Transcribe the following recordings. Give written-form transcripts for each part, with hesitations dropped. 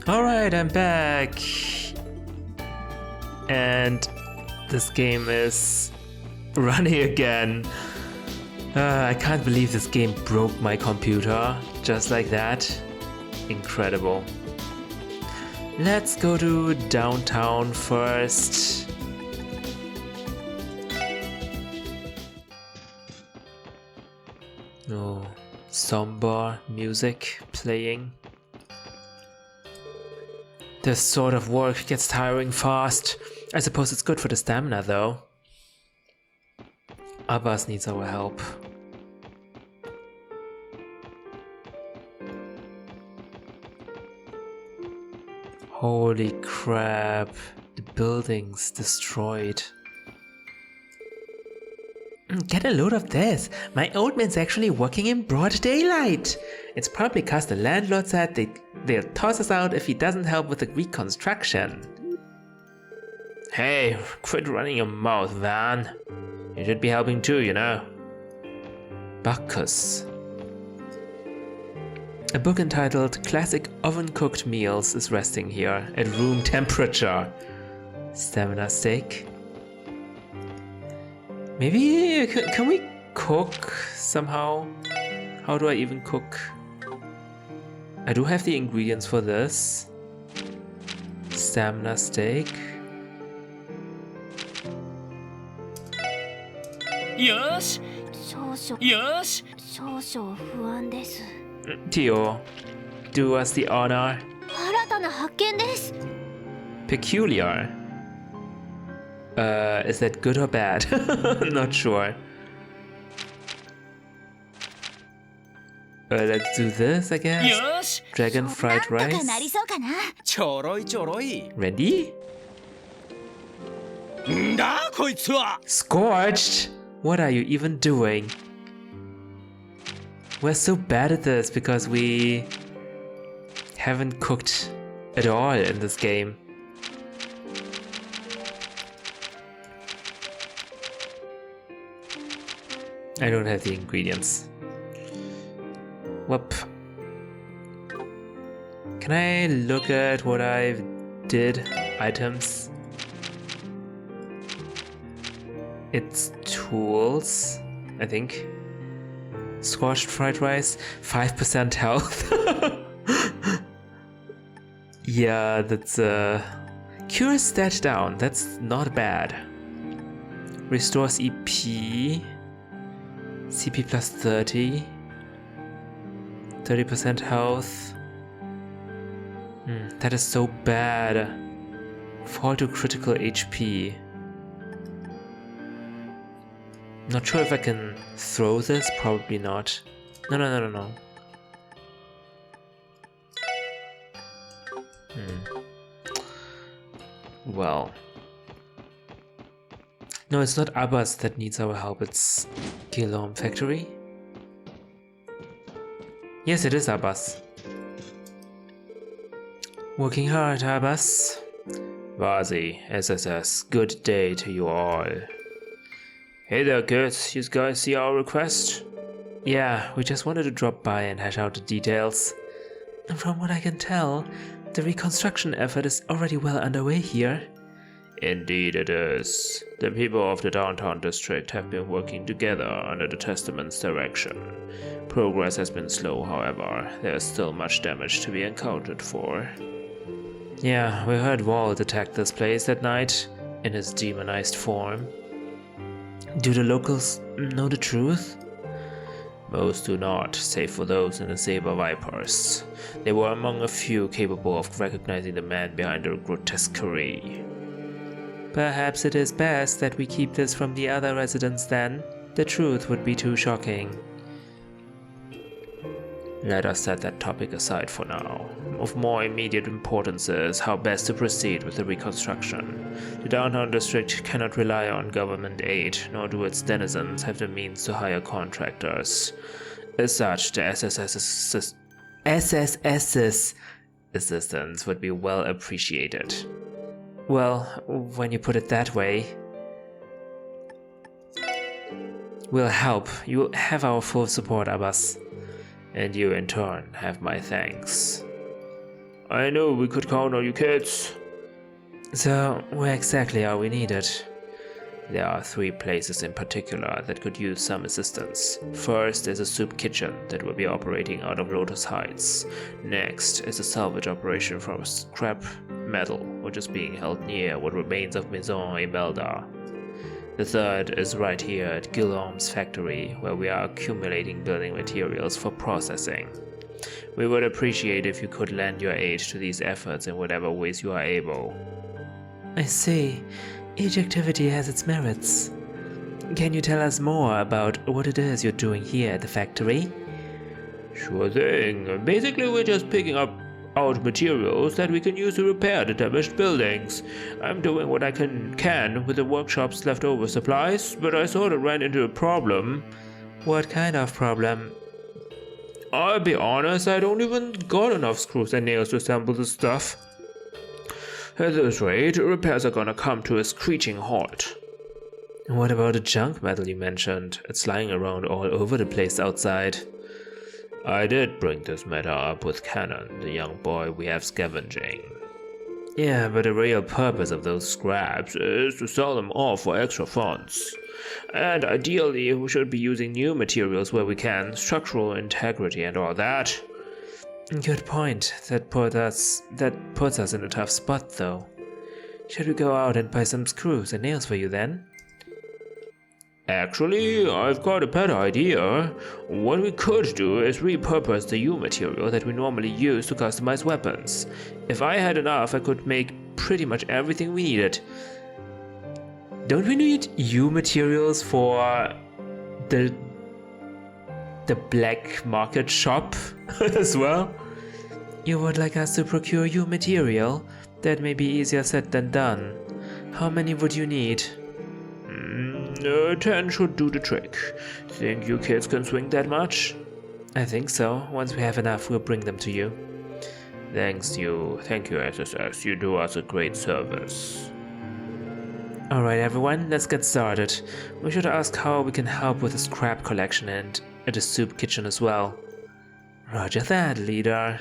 Alright, I'm back. And this game is running again. I can't believe this game broke my computer just like that. Incredible. Let's go to downtown first. Oh, somber music playing. This sort of work gets tiring fast. I suppose it's good for the stamina though. Abbas needs our help. Holy crap, the building's destroyed. Get a load of this. My old man's actually working in broad daylight. It's probably cause the landlord said they'll toss us out if he doesn't help with the reconstruction. Hey, quit running your mouth, Van. You should be helping too, you know. Bacchus. A book entitled Classic Oven-Cooked Meals is resting here at room temperature. Stamina steak. Maybe, can we cook somehow? How do I even cook? I do have the ingredients for this. Stamina steak. Yes. Yes. Tio, do us the honor. Peculiar. Is that good or bad? Not sure. Let's do this, I guess. Yes. Dragon fried rice. Ready? Scorched? What are you even doing? We're so bad at this because we haven't cooked at all in this game. I don't have the ingredients. Whoop. Can I look at what I did? Items. It's tools, I think. Scorched fried rice, 5% health. Yeah, that's cure stat down, that's not bad. Restores EP, CP plus 30, 30% health. That is so bad. Fall to critical HP. Not sure if I can throw this, probably not. No. Well. No, it's not Abbas that needs our help, it's Guillaume Factory. Yes, it is Abbas. Working hard, Abbas. Vazi, SSS, good day to you all. Hey there, kids. You guys see our request? Yeah, we just wanted to drop by and hash out the details. And from what I can tell, the reconstruction effort is already well underway here. Indeed it is. The people of the downtown district have been working together under the Testament's direction. Progress has been slow, however. There is still much damage to be accounted for. Yeah, we heard Walt attack this place that night, in his demonized form. Do the locals know the truth? Most do not, save for those in the Saber Vipers. They were among a few capable of recognizing the man behind the grotesquerie. Perhaps it is best that we keep this from the other residents then. The truth would be too shocking. Let us set that topic aside for now. Of more immediate importance is how best to proceed with the reconstruction. The downtown district cannot rely on government aid, nor do its denizens have the means to hire contractors. As such, the SSS's assistance would be well appreciated. Well, when you put it that way, we'll help. You have our full support, Abbas. And you in turn have my thanks. I know we could count on you kids. So, where exactly are we needed? There are 3 places in particular that could use some assistance. First is a soup kitchen that will be operating out of Lotus Heights. Next is a salvage operation from scrap metal, which is being held near what remains of Maison Imelda. The third is right here at Guillaume's factory, where we are accumulating building materials for processing. We would appreciate if you could lend your aid to these efforts in whatever ways you are able. I see. Each activity has its merits. Can you tell us more about what it is you're doing here at the factory? Sure thing. Basically, we're just picking up out materials that we can use to repair the damaged buildings. I'm doing what I can with the workshop's leftover supplies, but I sort of ran into a problem. What kind of problem? I'll be honest, I don't even got enough screws and nails to assemble the stuff. At this rate, repairs are gonna come to a screeching halt. What about the junk metal you mentioned? It's lying around all over the place outside. I did bring this matter up with Cannon, the young boy we have scavenging. Yeah, but The real purpose of those scraps is to sell them off for extra funds. And ideally, we should be using new materials where we can, structural integrity and all that. good point. That puts us in a tough spot, though. Should we go out and buy some screws and nails for you then? Actually, I've got a better idea. What we could do is repurpose the U material that we normally use to customize weapons. If I had enough, I could make pretty much everything we needed. Don't we need U materials for the black market shop as well? You would like us to procure U material? That may be easier said than done. How many would you need? 10 should do the trick. Think you kids can swing that much? I think so. Once we have enough, we'll bring them to you. Thank you, SSS. You do us a great service. Alright everyone, let's get started. We should ask how we can help with the scrap collection and at the soup kitchen as well. Roger that, leader.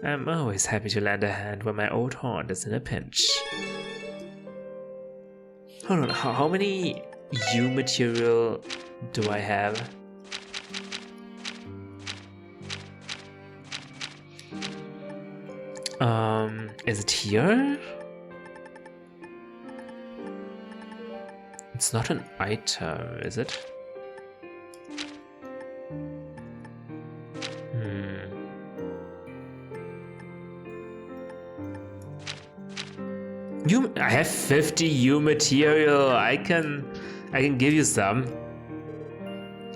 I'm always happy to lend a hand when my old haunt is in a pinch. Hold on, how many U material do I have? Is it here? It's not an item, is it? I have 50 U material. I can give you some.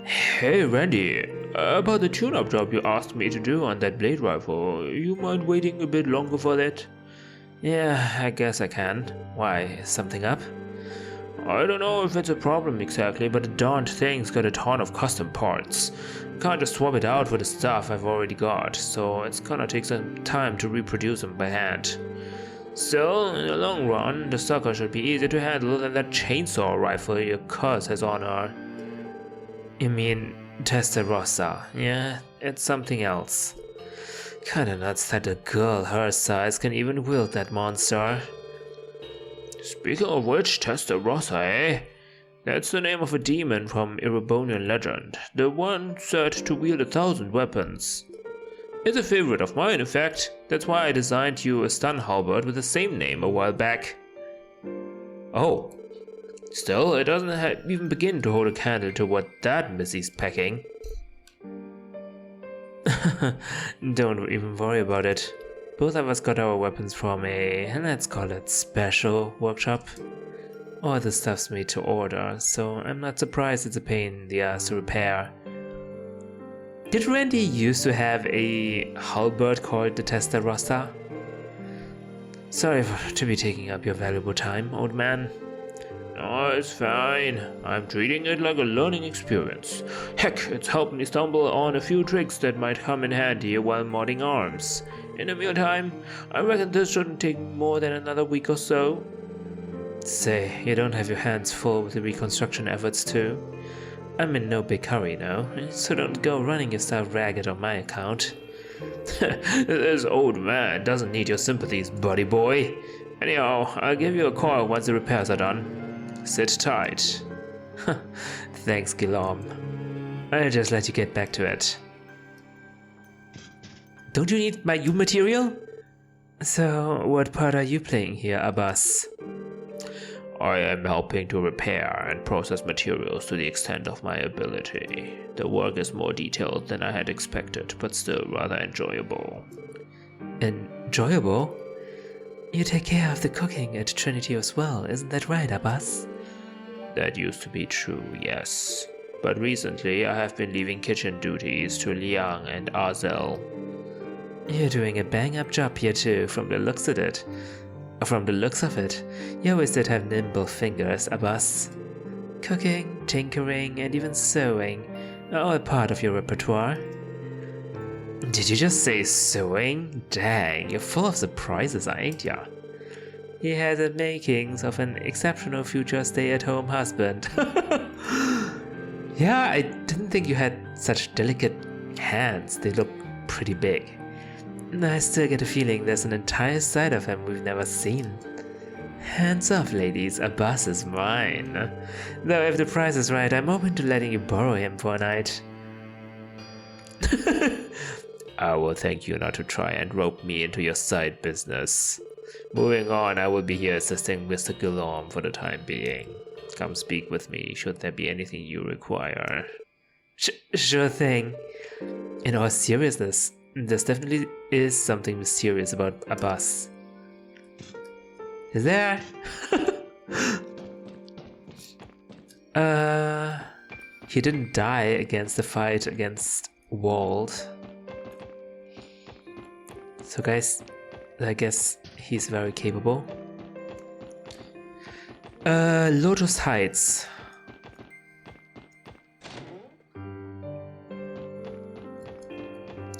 Hey Randy, about the tune-up job you asked me to do on that blade rifle, you mind waiting a bit longer for that? Yeah, I guess I can. Why, is something up? I don't know if it's a problem exactly, but the darned thing's got a ton of custom parts. Can't just swap it out for the stuff I've already got, so it's gonna take some time to reproduce them by hand. Still, in the long run, the sucker should be easier to handle than that chainsaw rifle your cuz has on her. You mean Testarossa? Yeah, it's something else. Kinda nuts that a girl her size can even wield that monster. Speaking of which, Testarossa, eh? That's the name of a demon from Erebonian legend, the one said to wield 1,000 weapons. It's a favorite of mine, in fact. That's why I designed you a stun halberd with the same name a while back. Oh. Still, it doesn't even begin to hold a candle to what that missy's packing. Don't even worry about it. Both of us got our weapons from a, let's call it, special workshop. All the stuff's made to order, so I'm not surprised it's a pain in the ass to repair. Did Randy used to have a halberd called the Testarossa? Sorry to be taking up your valuable time, old man. No, it's fine. I'm treating it like a learning experience. Heck, it's helped me stumble on a few tricks that might come in handy while modding arms. In the meantime, I reckon this shouldn't take more than another week or so. Say, you don't have your hands full with the reconstruction efforts too? I'm in no big hurry now, so don't go running yourself ragged on my account. This old man doesn't need your sympathies, buddy boy. Anyhow, I'll give you a call once the repairs are done. Sit tight. Thanks, Guillaume. I'll just let you get back to it. Don't you need my U material? So, what part are you playing here, Abbas? I am helping to repair and process materials to the extent of my ability. The work is more detailed than I had expected, but still rather enjoyable. Enjoyable? You take care of the cooking at Trinity as well, isn't that right, Abbas? That used to be true, yes. But recently I have been leaving kitchen duties to Liang and Azel. You're doing a bang-up job here too, from the looks of it. From the looks of it, you always did have nimble fingers, Abbas. Cooking, tinkering, and even sewing are all part of your repertoire. Did you just say sewing? Dang, you're full of surprises, ain't ya? He has the makings of an exceptional future stay-at-home husband. Yeah, I didn't think you had such delicate hands. They look pretty big. I still get a feeling there's an entire side of him we've never seen. Hands off, ladies, Abbas is mine. Though if the price is right, I'm open to letting you borrow him for a night. I will thank you not to try and rope me into your side business. Moving on, I will be here assisting Mr. Guillaume for the time being. Come speak with me should there be anything you require. Sure thing. In all seriousness, there definitely is something mysterious about Abbas. Is there? He didn't die against the fight against Wald. So guys, I guess he's very capable. Lotus Heights.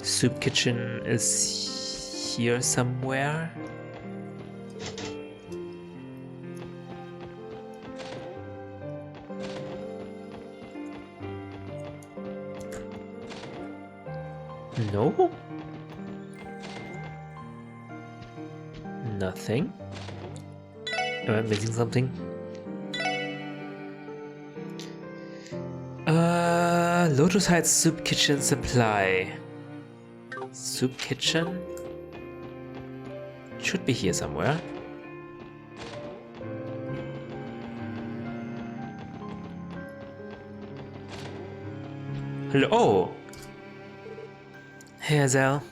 Soup kitchen is here somewhere. No? Nothing? Am I missing something? Lotus Heights Soup Kitchen Supply. Soup Kitchen? Should be here somewhere. Hello? Oh! Hey, Azel.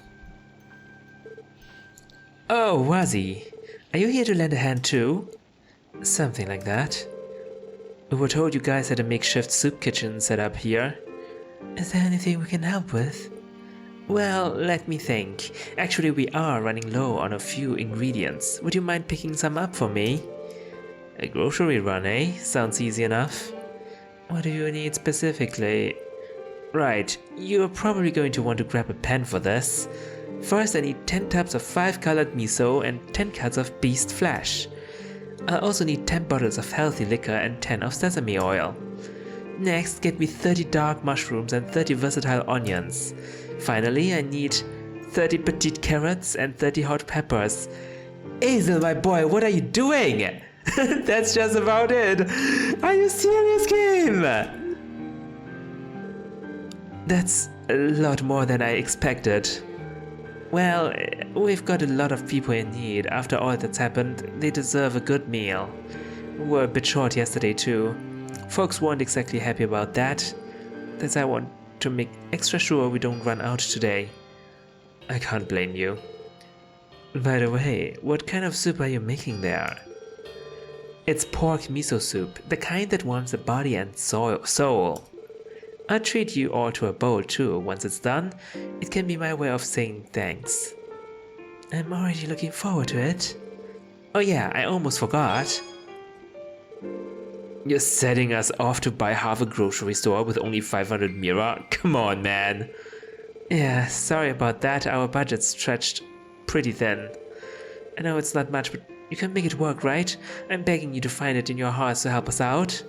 Oh, Wazi. Are you here to lend a hand too? Something like that. We were told you guys had a makeshift soup kitchen set up here. Is there anything we can help with? Well, let me think. Actually, we are running low on a few ingredients. Would you mind picking some up for me? A grocery run, eh? Sounds easy enough. What do you need specifically? Right, you're probably going to want to grab a pen for this. First, I need 10 tubs of 5-colored miso and 10 cuts of beast flesh. I'll also need 10 bottles of healthy liquor and 10 of sesame oil. Next, get me 30 dark mushrooms and 30 versatile onions. Finally, I need 30 petite carrots and 30 hot peppers. Azel, my boy, what are you doing? That's just about it. Are you serious, game? That's a lot more than I expected. Well, we've got a lot of people in need. After all that's happened, they deserve a good meal. We were a bit short yesterday too. Folks weren't exactly happy about that. That's why I want to make extra sure we don't run out today. I can't blame you. By the way, what kind of soup are you making there? It's pork miso soup, the kind that warms the body and soul. I'll treat you all to a bowl too. Once it's done, it can be my way of saying thanks. I'm already looking forward to it. Oh yeah, I almost forgot. You're setting us off to buy half a grocery store with only 500 mira? Come on, man. Yeah, sorry about that. Our budget's stretched pretty thin. I know it's not much, but you can make it work, right? I'm begging you to find it in your hearts to help us out.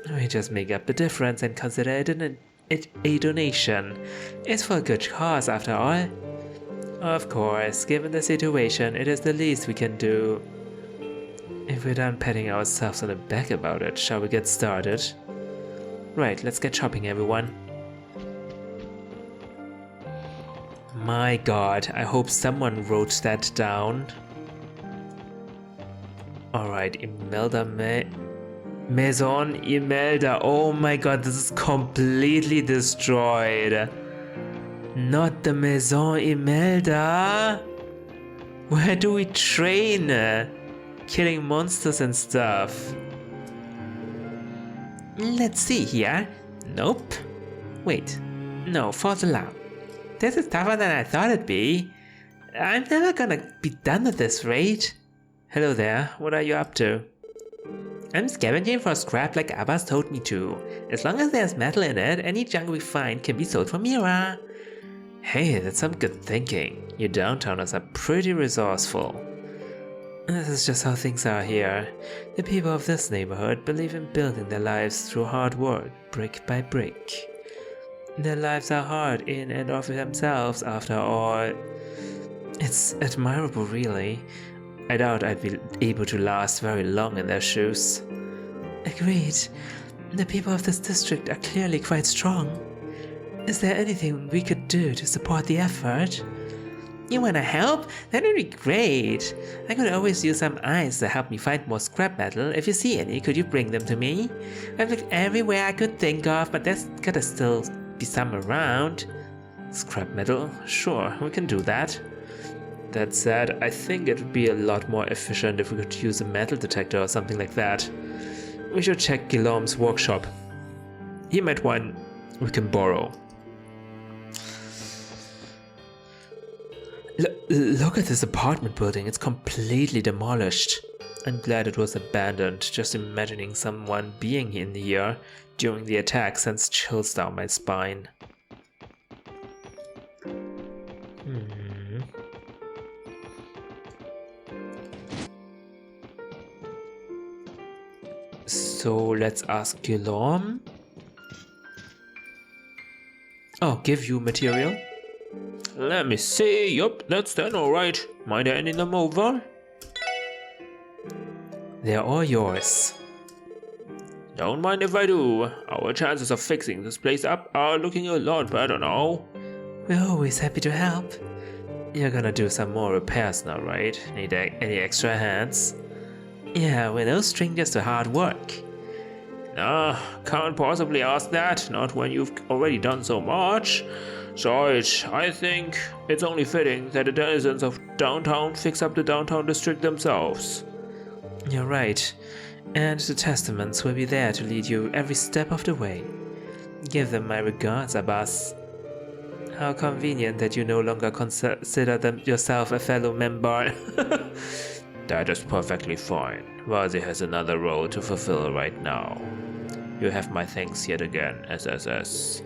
We just make up the difference and consider it an a donation. It's for a good cause after all. Of course, given the situation, it is the least we can do. If we're done patting ourselves on the back about it, shall we get started? Right, let's get shopping, everyone. My god, I hope someone wrote that down. Alright, Imelda Maison Imelda. Oh my god, this is completely destroyed. Not the Maison Imelda. Where do we train? Killing monsters and stuff. Let's see here. Nope. Wait. No, false alarm. This is tougher than I thought it'd be. I'm never gonna be done at this rate. Hello there, what are you up to? I'm scavenging for scrap like Abbas told me to. As long as there's metal in it, any junk we find can be sold for Mira. Hey, that's some good thinking. You downtowners are pretty resourceful. This is just how things are here. The people of this neighborhood believe in building their lives through hard work, brick by brick. Their lives are hard in and of themselves, after all. It's admirable, really. I doubt I'd be able to last very long in their shoes. Agreed. The people of this district are clearly quite strong. Is there anything we could do to support the effort? You wanna help? That would be great. I could always use some eyes to help me find more scrap metal. If you see any, could you bring them to me? I've looked everywhere I could think of, but there's gotta still be some around. Scrap metal? Sure, we can do that. That said, I think it would be a lot more efficient if we could use a metal detector or something like that. We should check Guillaume's workshop. He might one we can borrow. Look at this apartment building, it's completely demolished. I'm glad it was abandoned. Just imagining someone being in here during the attack sends chills down my spine. So let's ask Guillaume. Oh, give you material? Let me see. Yup, that's done alright. Mind handing them over? They're all yours. Don't mind if I do. Our chances of fixing this place up are looking a lot better now. We're always happy to help. You're gonna do some more repairs now, right? Need any extra hands? Yeah, we're no strangers to hard work. Nah, can't possibly ask that, not when you've already done so much. Besides, I think it's only fitting that the denizens of downtown fix up the downtown district themselves. You're right, and the Testaments will be there to lead you every step of the way. Give them my regards, Abbas. How convenient that you no longer consider yourself a fellow member. That is perfectly fine. Vazi has another role to fulfill right now. You have my thanks yet again, SSS.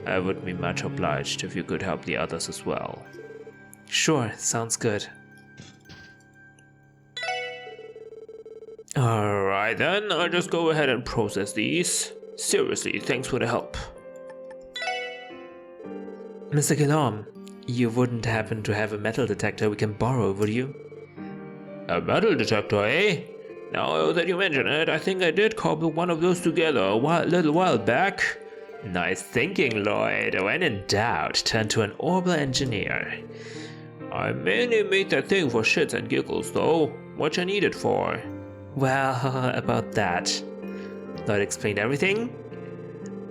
I would be much obliged if you could help the others as well. Sure, sounds good. Alright then, I'll just go ahead and process these. Seriously, thanks for the help. Mr. Guillaume, you wouldn't happen to have a metal detector we can borrow, would you? A metal detector, eh? Now that you mention it, I think I did cobble one of those together a little while back. Nice thinking, Lloyd. When in doubt, turn to an orbital engineer. I mainly made that thing for shits and giggles, though. What you need it for? Well, about that. Lloyd explained everything?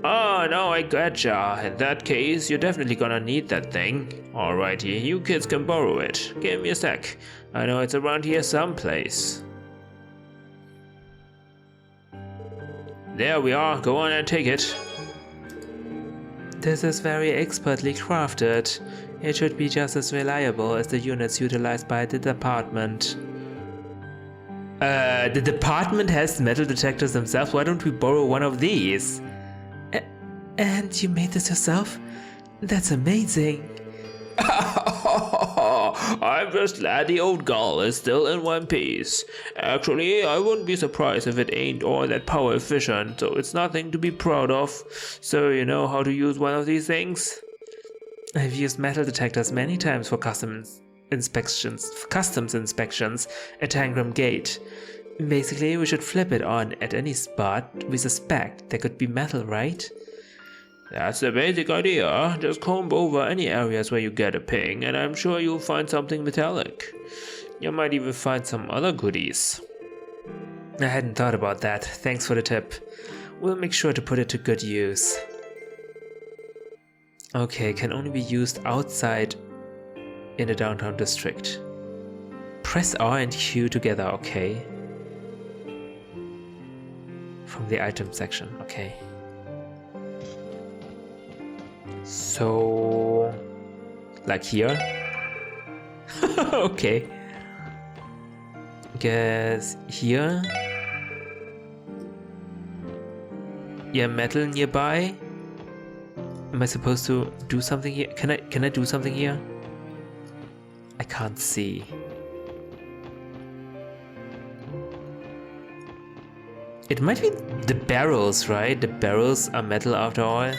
Oh, no, I gotcha. In that case, you're definitely gonna need that thing. Alrighty, you kids can borrow it. Give me a sec. I know it's around here someplace. There we are. Go on and take it. This is very expertly crafted. It should be just as reliable as the units utilized by the department. The department has metal detectors themselves. Why don't we borrow one of these? And you made this yourself? That's amazing. I'm just glad the old gull is still in one piece. Actually, I wouldn't be surprised if it ain't all that power efficient, so it's nothing to be proud of. So you know how to use one of these things? I've used metal detectors many times for customs inspections at Tangram Gate. Basically, we should flip it on at any spot we suspect there could be metal, right? That's the basic idea. Just comb over any areas where you get a ping, and I'm sure you'll find something metallic. You might even find some other goodies. I hadn't thought about that. Thanks for the tip. We'll make sure to put it to good use. Okay, can only be used outside in the downtown district. Press R and Q together, okay. From the item section, okay. So, like here? Okay. Guess here? Yeah, metal nearby? Am I supposed to do something here? Can I do something here? I can't see. It might be the barrels, right? The barrels are metal after all.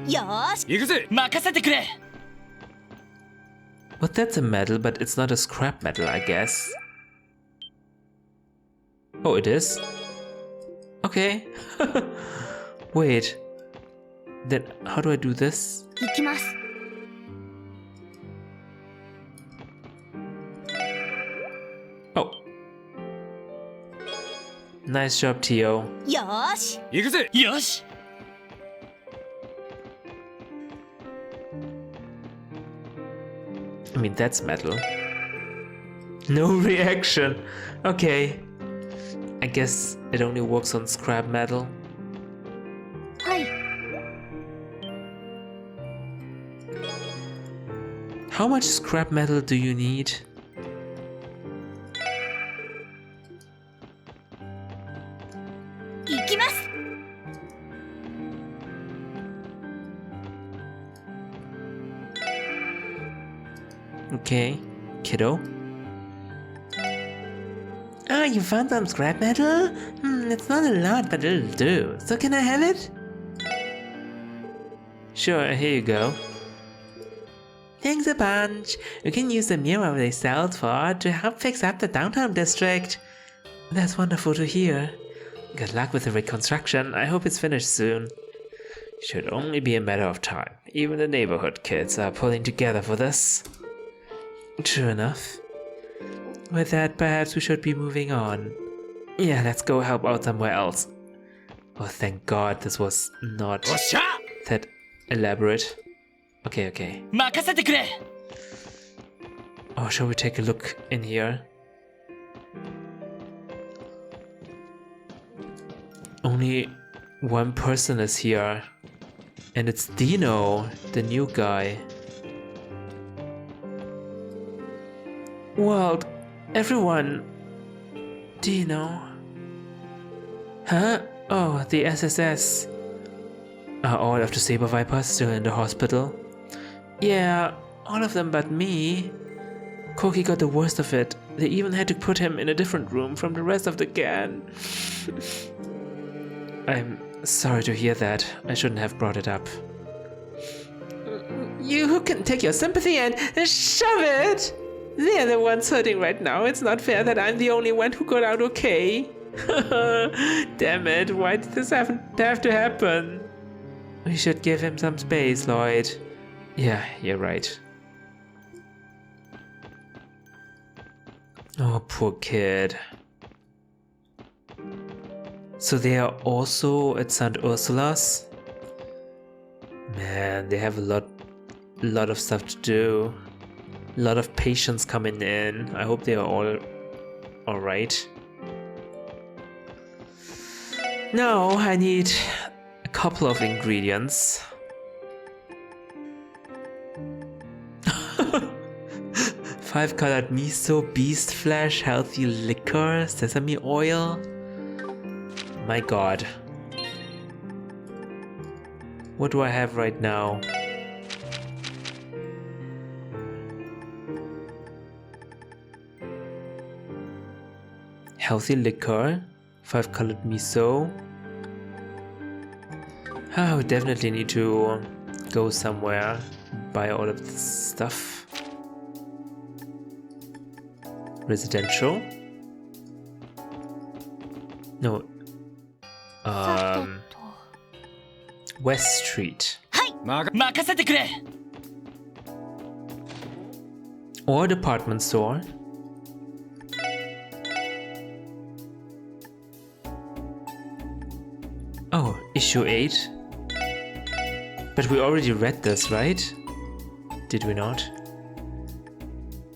よーし行くぜ任せてくれ Well, that's a metal, but it's not a scrap metal, I guess. Oh, it is? Okay. Wait. Then how do I do this? 行きます Oh. Nice job, Tio. よーし行くぜよし I mean, that's metal. No reaction. Okay. I guess it only works on scrap metal. はい How much scrap metal do you need? Okay, kiddo. Ah, you found some scrap metal? It's not a lot, but it'll do. So can I have it? Sure, here you go. Thanks a bunch. You can use the mirror they sell for to help fix up the downtown district. That's wonderful to hear. Good luck with the reconstruction. I hope it's finished soon. Should only be a matter of time. Even the neighborhood kids are pulling together for this. True enough. With that, perhaps we should be moving on. Yeah, let's go help out somewhere else. Oh, thank God this was not that elaborate. Okay. 任せてくれ Oh, shall we take a look in here? Only one person is here. And it's Dino, the new guy. World, everyone. Dino. Huh? Oh, the SSS. Are all of the Saber Vipers still in the hospital? Yeah, all of them but me. Koki got the worst of it. They even had to put him in a different room from the rest of the gang. I'm sorry to hear that. I shouldn't have brought it up. You can take your sympathy and shove it! They're the ones hurting right now. It's not fair that I'm the only one who got out okay. Damn it, why did this have to happen? We should give him some space, Lloyd. Yeah, you're right. Oh, poor kid. So they are also at St. Ursula's? Man, they have a lot of stuff to do. A lot of patients coming in. I hope they are all alright. Now I need a couple of ingredients. 5-colored miso, beast flesh, healthy liquor, sesame oil. My god. What do I have right now? Healthy liquor. 5 colored miso. Ah, we definitely need to go somewhere, buy all of this stuff. Residential. No. West Street. Or department store. Oh, issue 8. But we already read this, right? Did we not?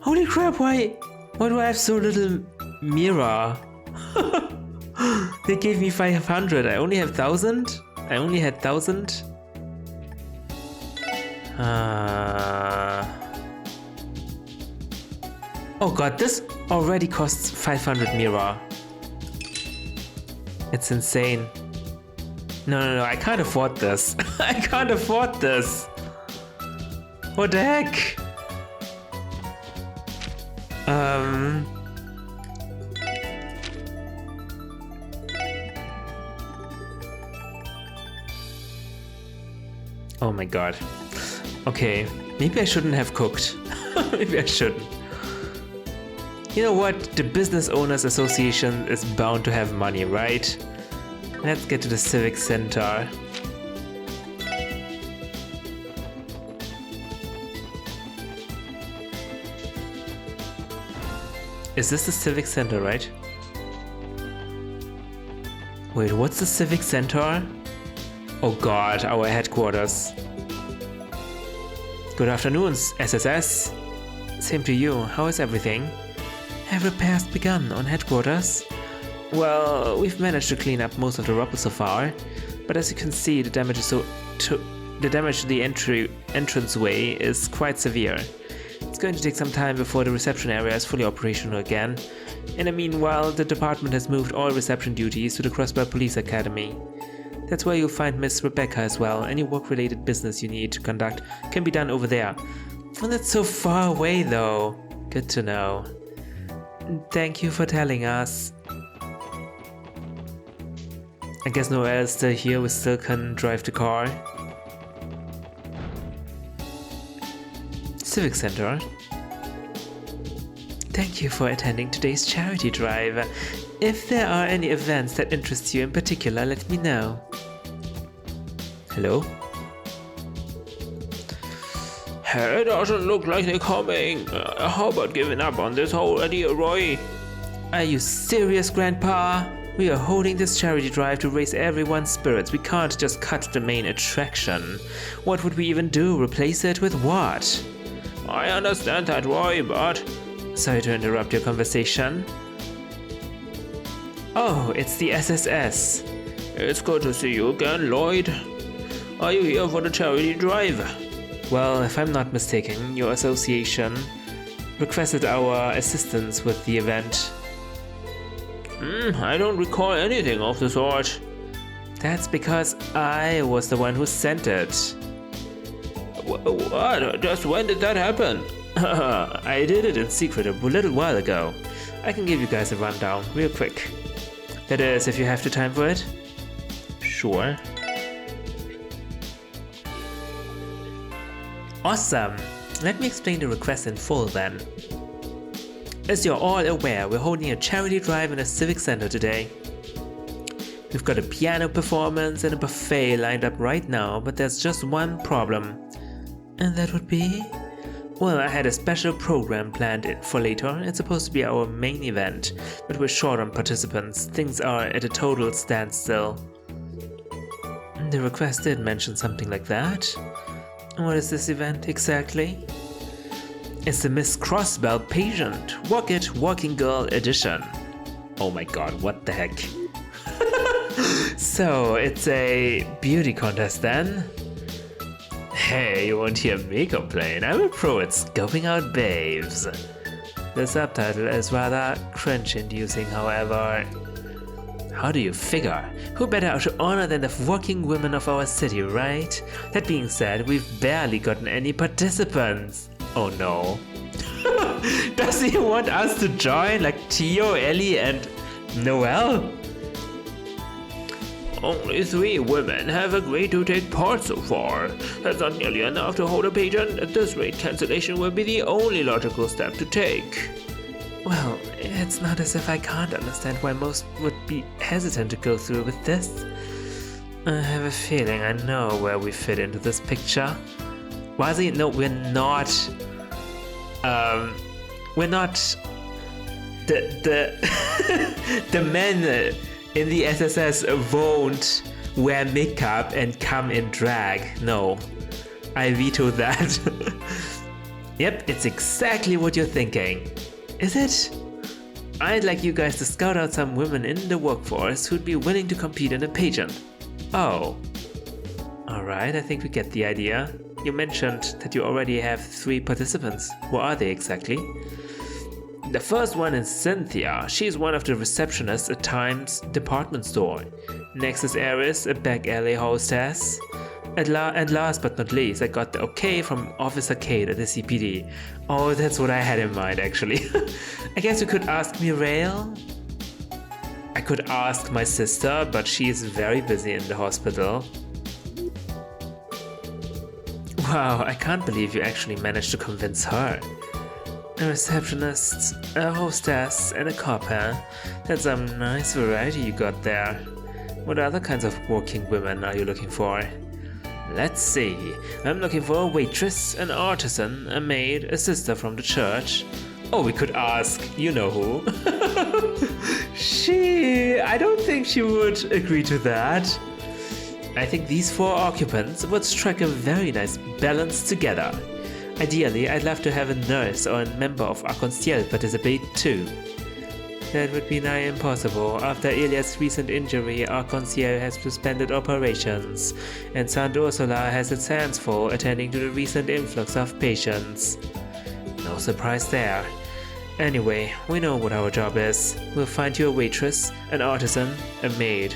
Holy crap, why do I have so little mirror? They gave me 500. I only have 1000? I only had 1000? Oh god, this already costs 500 mirror. It's insane. No, I can't afford this. I can't afford this. What the heck? Oh my god. Okay, maybe I shouldn't have cooked. Maybe I shouldn't. You know what? The Business Owners Association is bound to have money, right? Let's get to the Civic Center. Is this the Civic Center, right? Wait, what's the Civic Center? Oh god, our headquarters. Good afternoons, SSS. Same to you, how is everything? Have repairs begun on headquarters? Well, we've managed to clean up most of the rubble so far, but as you can see, the damage to the entranceway is quite severe. It's going to take some time before the reception area is fully operational again. In the meanwhile, the department has moved all reception duties to the Crossbell Police Academy. That's where you'll find Miss Rebecca as well. Any work-related business you need to conduct can be done over there. Oh, that's so far away though. Good to know. Thank you for telling us. I guess Noelle is still here, we still can drive the car. Civic Center. Thank you for attending today's charity drive. If there are any events that interest you in particular, let me know. Hello? It doesn't look like they're coming. How about giving up on this whole idea, Roy? Are you serious, Grandpa? We are holding this charity drive to raise everyone's spirits. We can't just cut the main attraction. What would we even do? Replace it with what? I understand that, Roy, but... Sorry to interrupt your conversation. Oh, it's the SSS. It's good to see you again, Lloyd. Are you here for the charity drive? Well, if I'm not mistaken, your association requested our assistance with the event. I don't recall anything of the sort. That's because I was the one who sent it. What? Just when did that happen? I did it in secret a little while ago. I can give you guys a rundown real quick. That is, if you have the time for it. Sure. Awesome! Let me explain the request in full then. As you're all aware, we're holding a charity drive in a civic center today. We've got a piano performance and a buffet lined up right now, but there's just one problem. And that would be? Well, I had a special program planned for later. It's supposed to be our main event, but we're short on participants. Things are at a total standstill. The request did mention something like that. What is this event exactly? It's the Miss Crossbell Pageant Walk It Walking Girl Edition. Oh my god, what the heck? So, it's a beauty contest then? Hey, you won't hear me complain. I'm a pro at scoping out babes. The subtitle is rather cringe-inducing, however. How do you figure? Who better to honor than the working women of our city, right? That being said, we've barely gotten any participants. Oh no. Does he want us to join like Tio, Ellie and Noelle? Only 3 women have agreed to take part so far. That's not nearly enough to hold a pageant. At this rate, cancellation will be the only logical step to take. Well, it's not as if I can't understand why most would be hesitant to go through with this. I have a feeling I know where we fit into this picture. Wazi, no, we're not. We're not. The the men in the SSS won't wear makeup and come in drag. No, I veto that. Yep, it's exactly what you're thinking. Is it? I'd like you guys to scout out some women in the workforce who'd be willing to compete in a pageant. Oh. Alright, I think we get the idea. You mentioned that you already have 3 participants. What are they exactly? The first one is Cynthia. She's one of the receptionists at Time's department store. Next is Eris, a back alley hostess. And last but not least, I got the okay from Officer Kate at the CPD. Oh, that's what I had in mind actually. I guess you could ask Mireille. I could ask my sister, but she is very busy in the hospital. Wow, I can't believe you actually managed to convince her. A receptionist, a hostess, and a cop, huh? That's a nice variety you got there. What other kinds of working women are you looking for? Let's see. I'm looking for a waitress, an artisan, a maid, a sister from the church. Oh, we could ask, you know who. I don't think she would agree to that. I think these 4 occupants would strike a very nice balance together. Ideally, I'd love to have a nurse or a member of Arc-en-Ciel participate too. That would be nigh impossible. After Elias' recent injury, Arc-en-Ciel has suspended operations, and Saint Ursula has its hands full attending to the recent influx of patients. No surprise there. Anyway, we know what our job is. We'll find you a waitress, an artisan, a maid,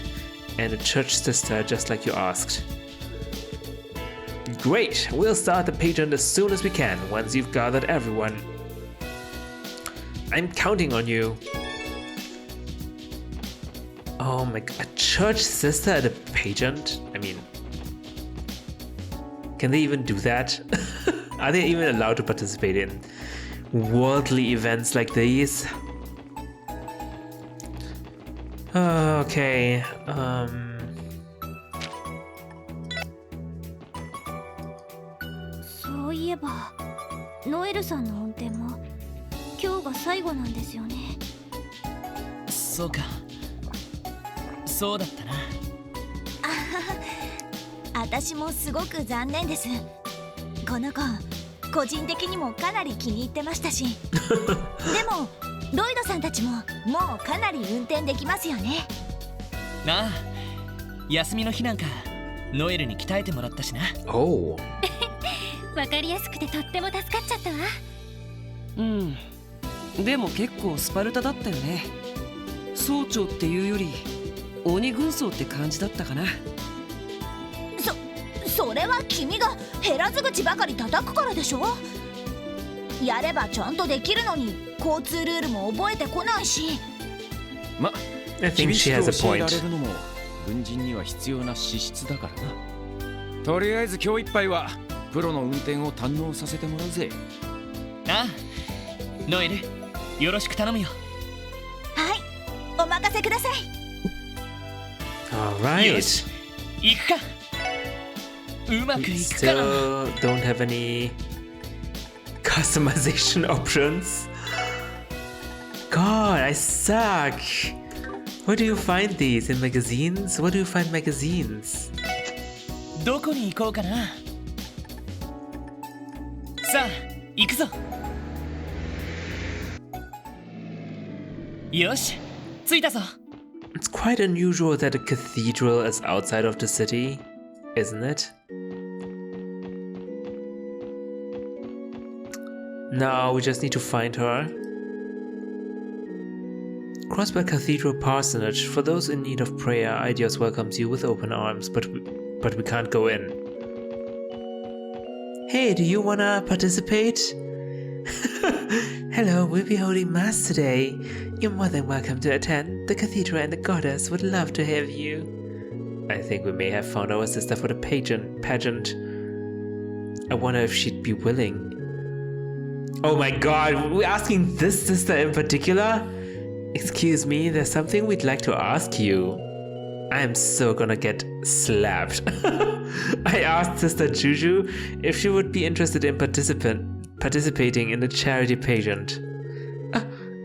and a church sister just like you asked. Great! We'll start the pageant as soon as we can, once you've gathered everyone. I'm counting on you. Oh my god, a church sister at a pageant? I mean, can they even do that? Are they even allowed to participate in worldly events like these? Okay, そういえば、ノエルさんの運転も今日が最後なんですよね。そうか。そうだったな。私もすごく残念です。この子、個人的にもかなり気に入ってましたし。でも、ロイドさんたちももうかなり運転できますよね。なあ、休みの日なんかノエルに鍛えてもらったしな。おお。わかりやすくてとっても助かっちゃったわ。うん。でも結構スパルタだったよね。総長っていうより鬼軍曹って感じだったかな。それは君が減らず口ばかり叩くからでしょ。やればちゃんとできるのに交通ルールも覚えてこないし。ま、 I think she has a point. 厳しく教えられるのも軍人には必要な資質だからな。とりあえず今日いっぱいはプロの運転を堪能させてもらうぜ。ああ、ノエル、よろしく頼むよ。はい、お任せください。Alright. よし、行くか。うまくいくかな。 Still don't have any customization options. God, I suck. Where do you find these? In magazines? Where do you find magazines? どこに行こうかな。さあ、行くぞ。よし、着いたぞ。It's quite unusual that a cathedral is outside of the city, isn't it? Now we just need to find her. Crossbell Cathedral Parsonage. For those in need of prayer, Ideas welcomes you with open arms, but we can't go in. Hey, do you wanna participate? Hello, we'll be holding Mass today. You're more than welcome to attend. The cathedral and the goddess would love to have you. I think we may have found our sister for the pageant. I wonder if she'd be willing. Oh my god, we're asking this sister in particular? Excuse me, there's something we'd like to ask you. I'm so gonna get slapped. I asked Sister Juju if she would be interested in participating in the charity pageant.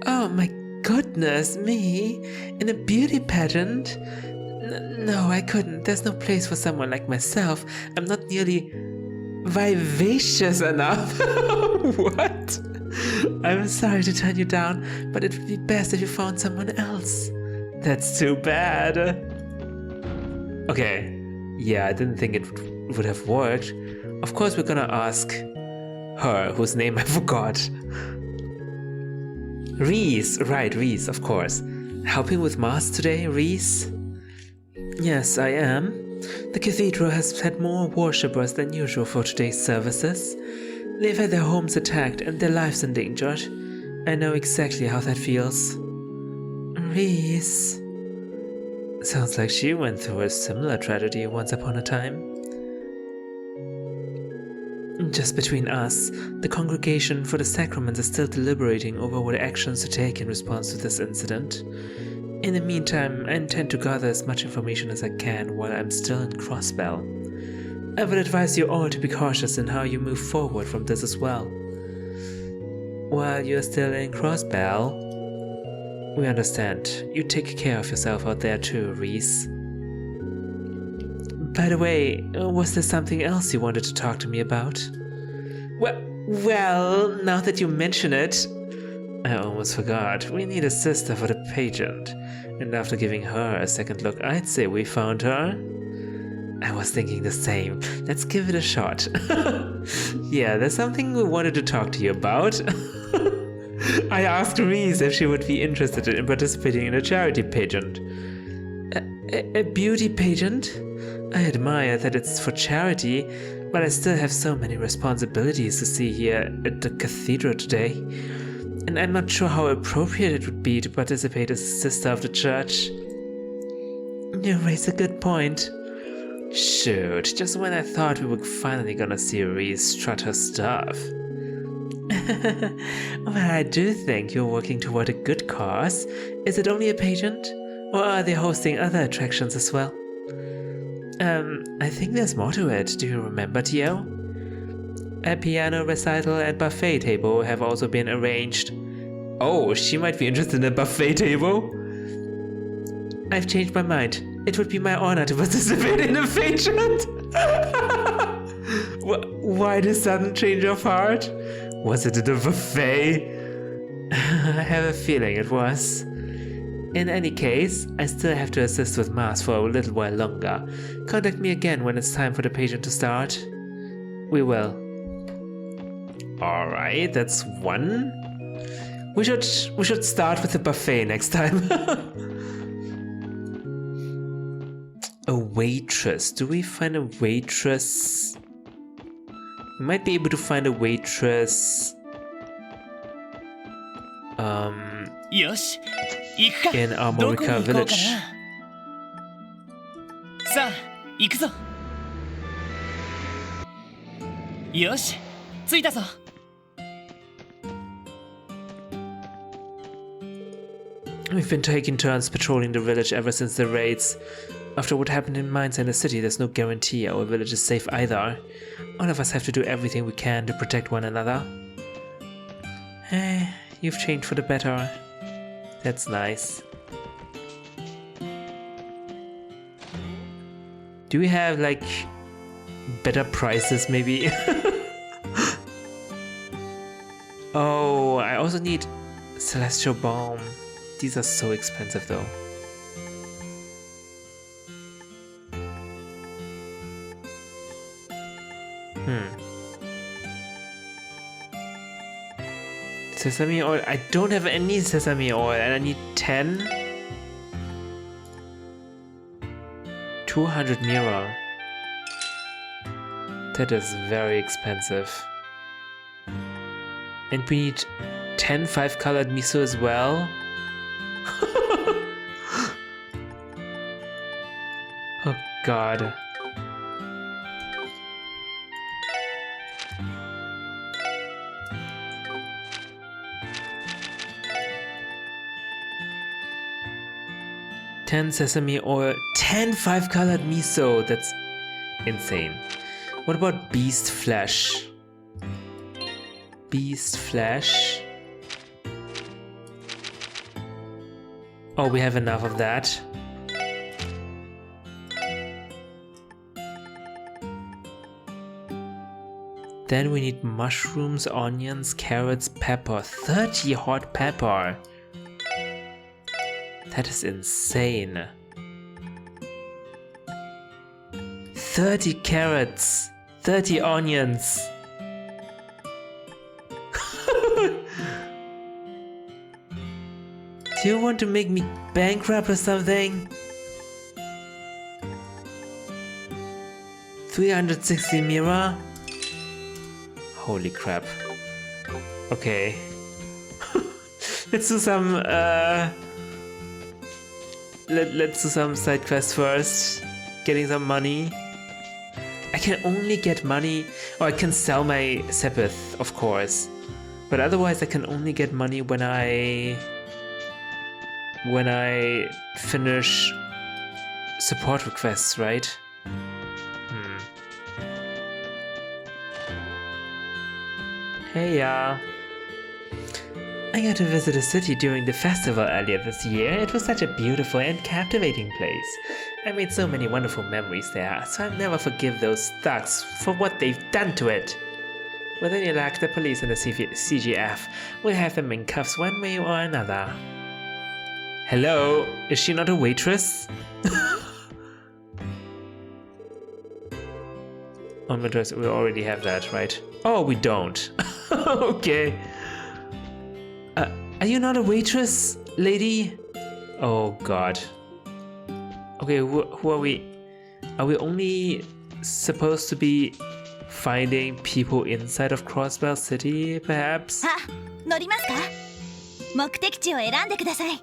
Oh my goodness, me? In a beauty pageant? No, I couldn't. There's no place for someone like myself. I'm not nearly vivacious enough. What? I'm sorry to turn you down, but it would be best if you found someone else. That's too bad. Okay, yeah, I didn't think it would have worked. Of course we're gonna ask her, whose name I forgot. Reese, right, Reese, of course. Helping with Mass today, Reese? Yes, I am. The cathedral has had more worshippers than usual for today's services. They've had their homes attacked and their lives endangered. I know exactly how that feels. Reese. Sounds like she went through a similar tragedy once upon a time. Just between us, the Congregation for the Sacraments is still deliberating over what actions to take in response to this incident. In the meantime, I intend to gather as much information as I can while I'm still in Crossbell. I would advise you all to be cautious in how you move forward from this as well. While you're still in Crossbell, we understand. You take care of yourself out there too, Reese. By the way, was there something else you wanted to talk to me about? Well, now that you mention it, I almost forgot. We need a sister for the pageant. And after giving her a second look, I'd say we found her. I was thinking the same. Let's give it a shot. Yeah, there's something we wanted to talk to you about. I asked Reese if she would be interested in participating in a charity pageant. A beauty pageant? I admire that it's for charity, but I still have so many responsibilities to see here at the cathedral today. And I'm not sure how appropriate it would be to participate as a sister of the church. You raise a good point. Shoot, just when I thought we were finally gonna see Reese strut her stuff. Well, I do think you're working toward a good cause. Is it only a pageant? Or are they hosting other attractions as well? I think there's more to it. Do you remember, Tio? A piano recital and buffet table have also been arranged. Oh, she might be interested in a buffet table? I've changed my mind. It would be my honor to participate in a pageant. Why this sudden change of heart? Was it at a buffet? I have a feeling it was. In any case, I still have to assist with Mass for a little while longer. Contact me again when it's time for the pageant to start. We will. Alright, that's one. We should start with the buffet next time. A waitress. Do we find a waitress? We might be able to find a waitress. よし行くか In どこ Armorica に行こうか Village. なさあ行くぞよし着いたぞ We've been taking turns patrolling the village ever since the raids. After what happened in Mines and the city, there's no guarantee our village is safe either. All of us have to do everything we can to protect one another. You've changed for the better. That's nice. Do we have, like, better prices, maybe? Oh, I also need Celestial Balm. These are so expensive, though. Sesame oil. I don't have any sesame oil and I need 10. 200 mirror. That is very expensive. And we need 10 5-colored miso as well. Oh god. $10 sesame oil, 10 5-colored miso. That's insane. What about beast flesh? Beast flesh. Oh, we have enough of that. Then we need mushrooms, onions, carrots, pepper. 30 hot pepper. That is insane. 30 carrots, 30 onions. Do you want to make me bankrupt or something? 360 mira? Holy crap. Okay. Let's do some let's do some side quests first. Getting some money. I can only get money, or I can sell my Sepith, of course. But otherwise I can only get money when I finish support requests, right? Hey, I got to visit a city during the festival earlier this year. It was such a beautiful and captivating place. I made so many wonderful memories there, so I'll never forgive those thugs for what they've done to it. With any luck, the police and the CGF will have them in cuffs one way or another. Hello? Is she not a waitress? On my dress, we already have that, right? Oh, we don't. Okay. Are you not a waitress, lady? Oh god. Okay, who are we? Are we only supposed to be finding people inside of Crossbell City, perhaps? あ、乗りますか？目的地を選んでください。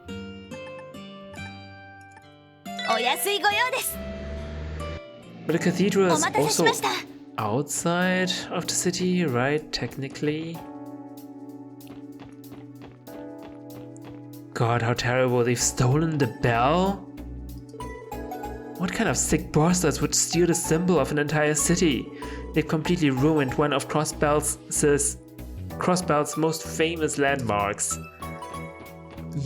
お安いご用です。 But the cathedral お is 待たせし also ました。 outside of the city, right? Technically. God, how terrible. They've stolen the bell? What kind of sick bastards would steal the symbol of an entire city? They've completely ruined one of Crossbell's most famous landmarks.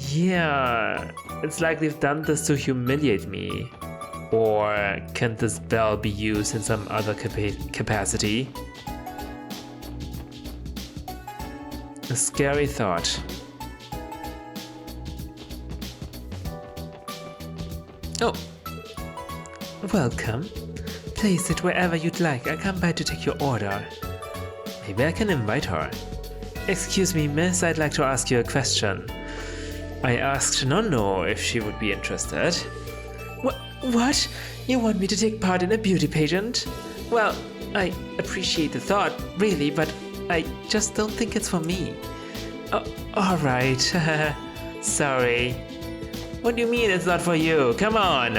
Yeah, it's like they've done this to humiliate me. Or can this bell be used in some other capacity? A scary thought. Oh, welcome. Please sit wherever you'd like. I'll come by to take your order. Maybe I can invite her. Excuse me, miss, I'd like to ask you a question. I asked Nonno if she would be interested. What? You want me to take part in a beauty pageant? Well, I appreciate the thought, really, but I just don't think it's for me. Oh, alright. Sorry. What do you mean it's not for you? Come on!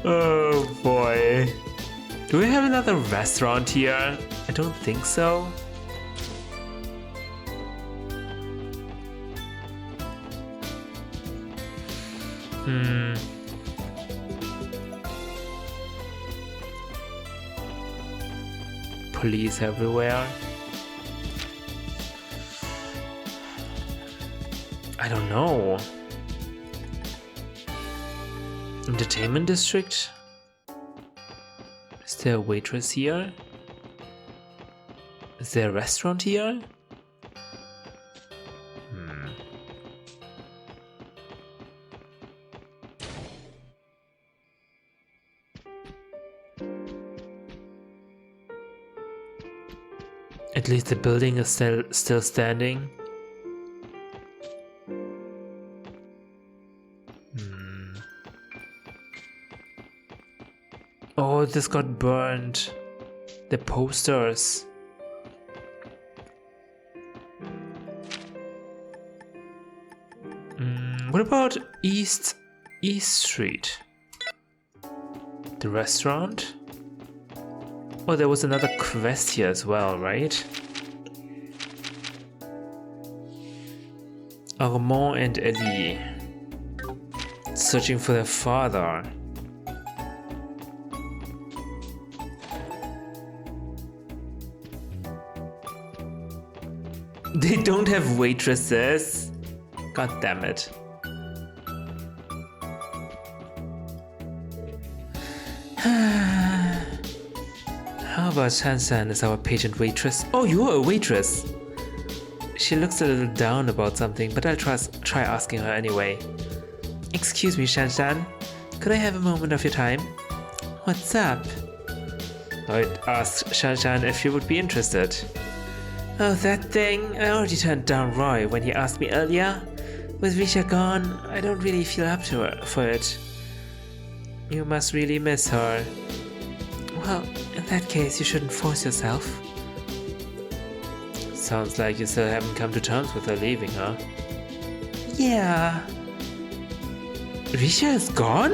Oh boy. Do we have another restaurant here? I don't think so. Police everywhere. I don't know. Entertainment district? Is there a waitress here? Is there a restaurant here? At least the building is still standing. Oh, this got burned. The posters. What about East Street? The restaurant? Oh, there was another quest here as well, right? Armand and Ellie searching for their father. They don't have waitresses. God damn it. How about Shan-san as our pageant waitress? Oh, you're a waitress. She looks a little down about something, but I'll try asking her anyway. Excuse me, Shan-san. Could I have a moment of your time? What's up? Lloyd asked Shan-san if she would be interested. Oh, that thing? I already turned down Roy when he asked me earlier. With Risha gone, I don't really feel up to her for it. You must really miss her. Well, in that case, you shouldn't force yourself. Sounds like you still haven't come to terms with her leaving, huh? Yeah. Risha is gone?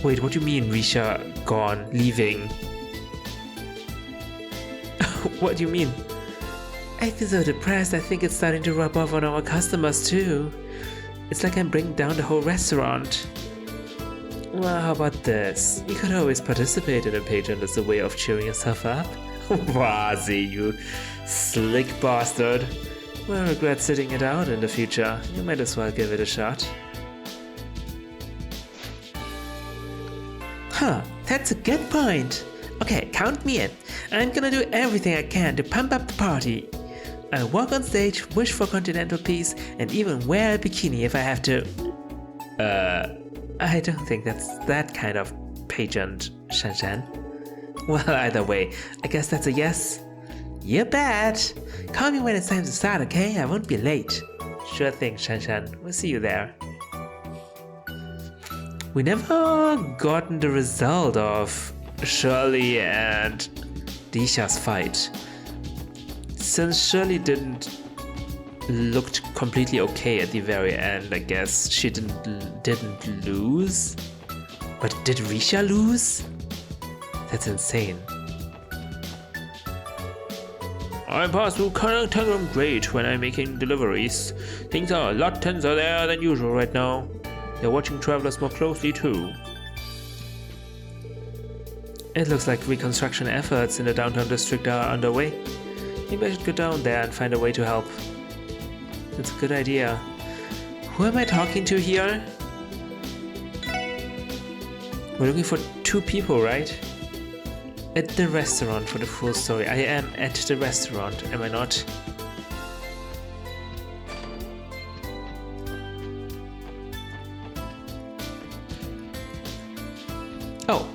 Wait, what do you mean Risha gone, leaving? What do you mean? I feel so depressed, I think it's starting to rub off on our customers too. It's like I'm bringing down the whole restaurant. Well, how about this? You could always participate in a pageant as a way of cheering yourself up. Wazi, you slick bastard. Well, regret sitting it out in the future. You might as well give it a shot. Huh, that's a good point. Okay, count me in. I'm gonna do everything I can to pump up the party. I'll walk on stage, wish for continental peace, and even wear a bikini if I have to. I don't think that's that kind of pageant, Shan-Shan. Well, either way, I guess that's a yes. You bet! Call me when it's time to start, okay? I won't be late. Sure thing, Shan-Shan. We'll see you there. We never gotten the result of Shirley and Disha's fight. Since Shirley looked completely okay at the very end, I guess she didn't lose. But did Risha lose? That's insane. I pass through Tangram Grade when I'm making deliveries. Things are a lot tenser there than usual right now. They're watching travelers more closely too. It looks like reconstruction efforts in the downtown district are underway. Maybe I should go down there and find a way to help. That's a good idea. Who am I talking to here? We're looking for 2 people, right? At the restaurant for the full story. I am at the restaurant, am I not? Oh.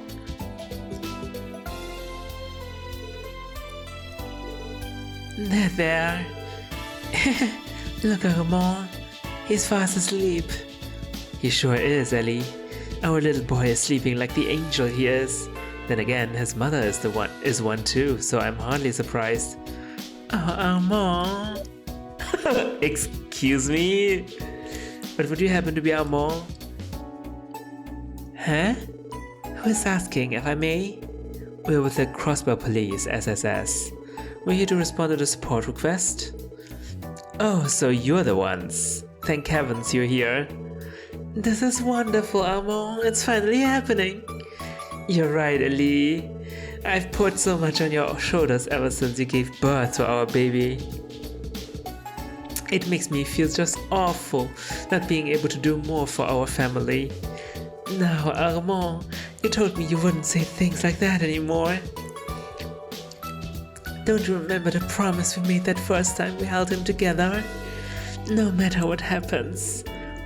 There. Look at Armand. He's fast asleep. He sure is, Ellie. Our little boy is sleeping like the angel he is. Then again, his mother is one too, so I'm hardly surprised. Oh, Armand. Excuse me? But would you happen to be Armand? Huh? Who is asking, if I may? We're with the Crossbell Police, SSS. We're here to respond to the support request. Oh, so you're the ones. Thank heavens you're here. This is wonderful, Armand. It's finally happening. You're right, Ellie. I've put so much on your shoulders ever since you gave birth to our baby. It makes me feel just awful not being able to do more for our family. Now, Armand, you told me you wouldn't say things like that anymore. Don't you remember the promise we made that first time we held him together? No matter what happens,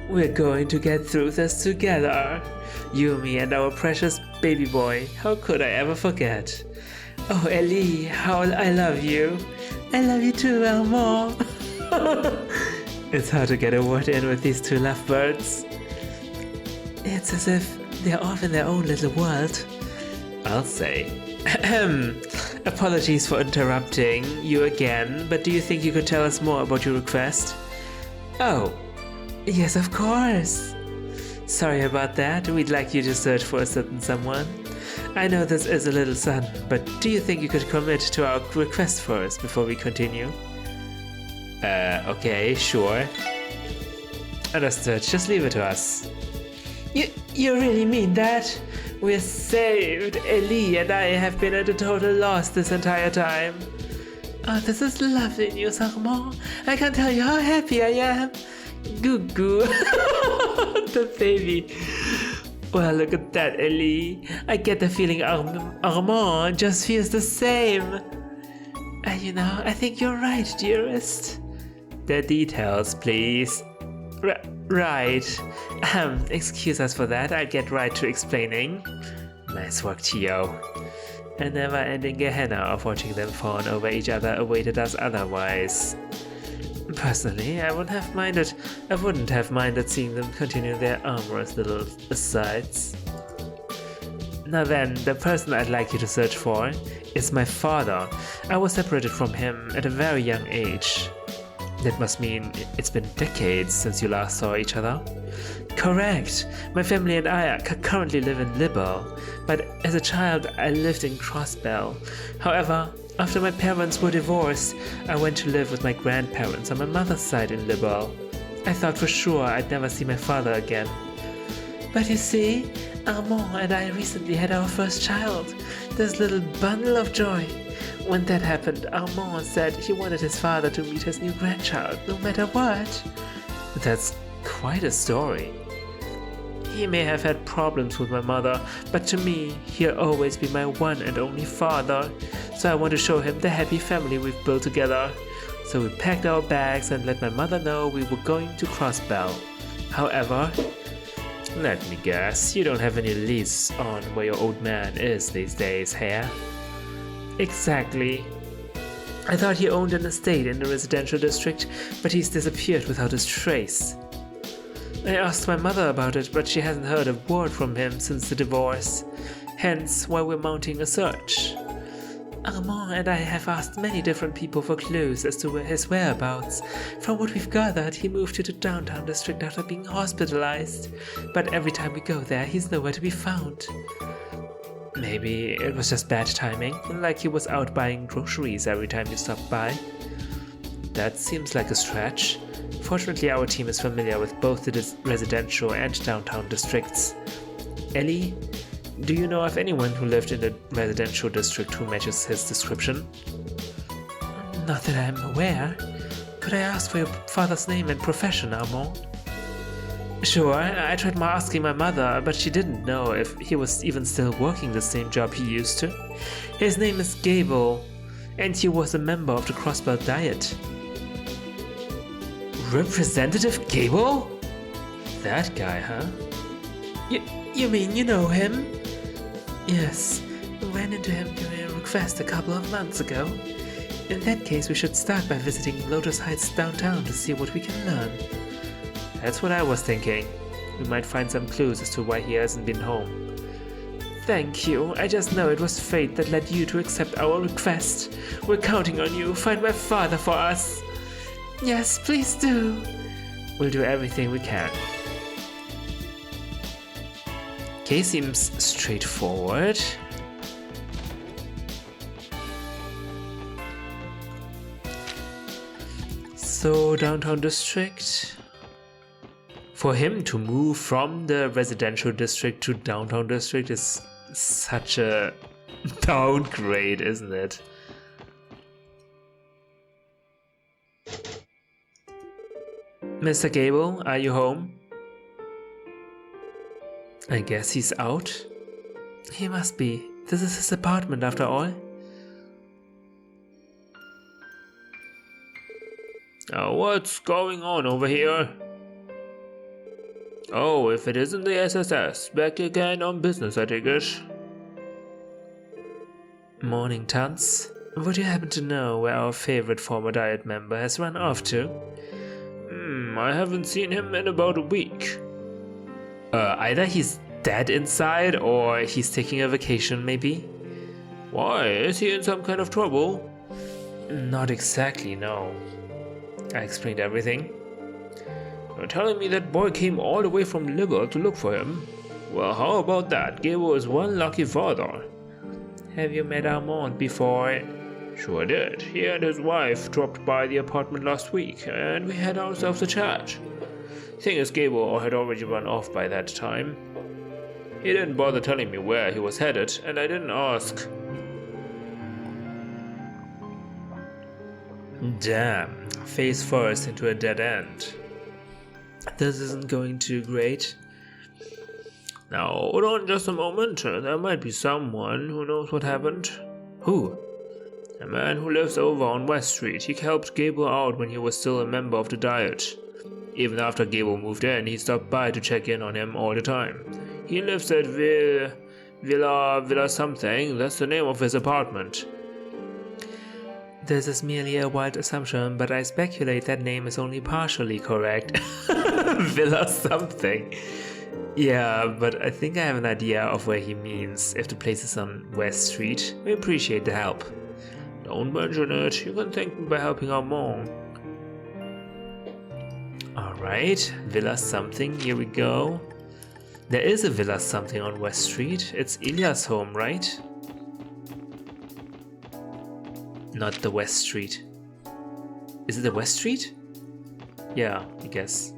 we're going to get through this together. You, me, and our precious baby boy. How could I ever forget? Oh, Ellie, how I love you. I love you too, Armand. It's hard to get a word in with these 2 lovebirds. It's as if they're off in their own little world. I'll say. Apologies for interrupting you again, but do you think you could tell us more about your request? Oh, Yes, of course. Sorry about that. We'd like you to search for a certain someone. I know this is a little sudden, but do you think you could commit to our request first before we continue? Okay, sure. Understood, just leave it to us. You really mean that? We're saved. Ellie and I have been at a total loss this entire time. Oh, this is lovely news, Armand. I can't tell you how happy I am. Goo goo. The baby. Well, look at that, Ellie. I get the feeling Armand just feels the same. You know, I think you're right, dearest. The details, please. Right. Excuse us for that. I'll get right to explaining. Nice work, Tio. A never-ending gehenna of watching them fawn over each other awaited us otherwise. Personally, I wouldn't have minded seeing them continue their amorous little asides. Now then, the person I'd like you to search for is my father. I was separated from him at a very young age. That must mean it's been decades since you last saw each other. Correct. My family and I currently live in Libel, but as a child I lived in Crossbell. However, after my parents were divorced, I went to live with my grandparents on my mother's side in Libel. I thought for sure I'd never see my father again. But you see, Armand and I recently had our first child, this little bundle of joy. When that happened, Armand said he wanted his father to meet his new grandchild, no matter what. That's quite a story. He may have had problems with my mother, but to me, he'll always be my one and only father. So I want to show him the happy family we've built together. So we packed our bags and let my mother know we were going to Crossbell. However, let me guess, you don't have any leads on where your old man is these days, Hare? Exactly. I thought he owned an estate in the residential district, but he's disappeared without a trace. I asked my mother about it, but she hasn't heard a word from him since the divorce, hence why we're mounting a search. Armand and I have asked many different people for clues as to his whereabouts. From what we've gathered, he moved to the downtown district after being hospitalized, but every time we go there, he's nowhere to be found. Maybe it was just bad timing, like he was out buying groceries every time you stopped by. That seems like a stretch. Fortunately, our team is familiar with both the residential and downtown districts. Ellie, do you know of anyone who lived in the residential district who matches his description? Not that I'm aware. Could I ask for your father's name and profession, Armand? Sure, I tried asking my mother, but she didn't know if he was even still working the same job he used to. His name is Gable, and he was a member of the Crossbell Diet. Representative Gable? That guy, huh? You mean you know him? Yes, we ran into him during a request a couple of months ago. In that case, we should start by visiting Lotus Heights downtown to see what we can learn. That's what I was thinking. We might find some clues as to why he hasn't been home. Thank you. I just know it was fate that led you to accept our request. We're counting on you. Find my father for us. Yes, please do. We'll do everything we can. Okay, seems straightforward. So, downtown district. For him to move from the residential district to downtown district is such a downgrade, isn't it? Mr. Gable, are you home? I guess he's out. He must be. This is his apartment after all. What's going on over here? Oh, if it isn't the SSS, back again on business, I take it. Morning, Tuns. Would you happen to know where our favorite former Diet member has run off to? I haven't seen him in about a week. Either he's dead inside or he's taking a vacation, maybe? Why? Is he in some kind of trouble? Not exactly, no. I explained everything. telling me that boy came all the way from Liver to look for him. Well, how about that? Gable is one lucky father. Have you met Armand before? Sure did. He and his wife dropped by the apartment last week, and we had ourselves a chat. Thing is, Gable had already run off by that time. He didn't bother telling me where he was headed, and I didn't ask. Damn, face first into a dead end. This isn't going too great. Now, hold on just a moment. There might be someone who knows what happened. Who? A man who lives over on West Street. He helped Gable out when he was still a member of the Diet. Even after Gable moved in, he stopped by to check in on him all the time. He lives at Villa something. That's the name of his apartment. This is merely a wild assumption, but I speculate that name is only partially correct. Villa something. Yeah, but I think I have an idea of where he means if the place is on West Street. We appreciate the help. Don't mention it. You can thank me by helping Armand. Alright, Villa something, here we go. There is a Villa something on West Street. It's Ilya's home, right? Not the West Street. Is it the West Street? Yeah, I guess.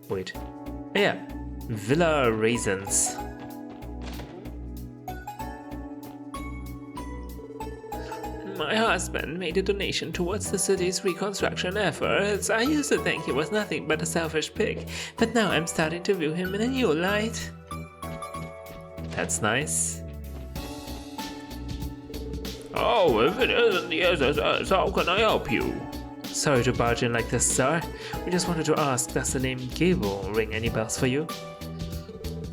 Wait. Yeah. Villa Raisins. My husband made a donation towards the city's reconstruction efforts. I used to think he was nothing but a selfish pig, but now I'm starting to view him in a new light. That's nice. Oh, if it isn't the SSS, how can I help you? Sorry to barge in like this, sir. We just wanted to ask, does the name Gable ring any bells for you?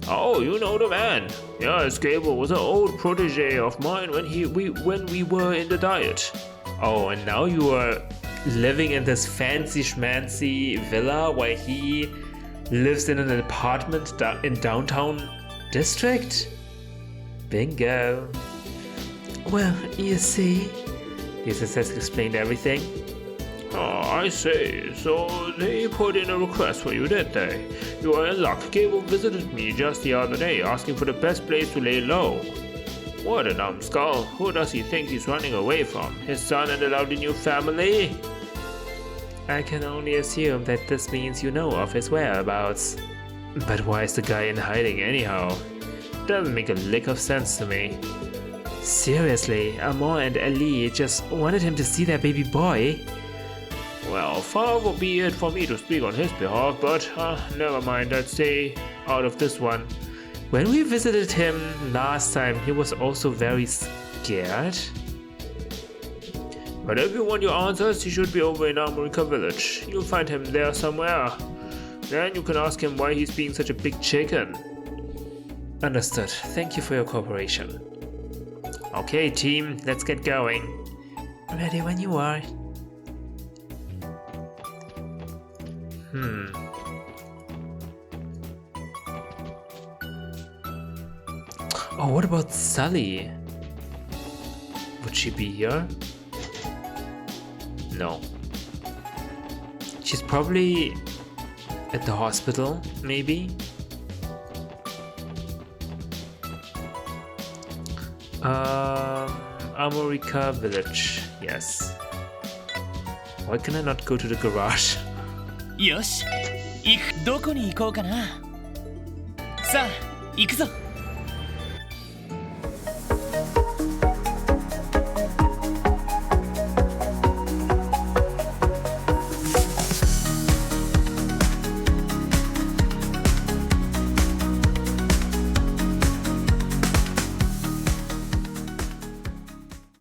Oh, you know the man. Yes, Gable was an old protege of mine when we were in the Diet. Oh, and now you are living in this fancy schmancy villa while he lives in an apartment in downtown district? Bingo. Well, you see, Jesus has explained everything. Oh, I see. So they put in a request for you, did they? You are in luck. Gable visited me just the other day, asking for the best place to lay low. What a numbskull. Who does he think he's running away from? His son and the lovely new family? I can only assume that this means you know of his whereabouts. But why is the guy in hiding anyhow? Doesn't make a lick of sense to me. Seriously, Armand and Ali just wanted him to see their baby boy? Well, far will be it for me to speak on his behalf, but never mind, I'd stay out of this one. When we visited him last time, he was also very scared. But if you want your answers, he should be over in America Village. You'll find him there somewhere. Then you can ask him why he's being such a big chicken. Understood. Thank you for your cooperation. Okay, team, let's get going. Ready when you are. Oh, what about Sully? Would she be here? No. She's probably at the hospital, maybe? America Village, yes. Why can I not go to the garage? よし、どこに行こうかな。さあ、行くぞ。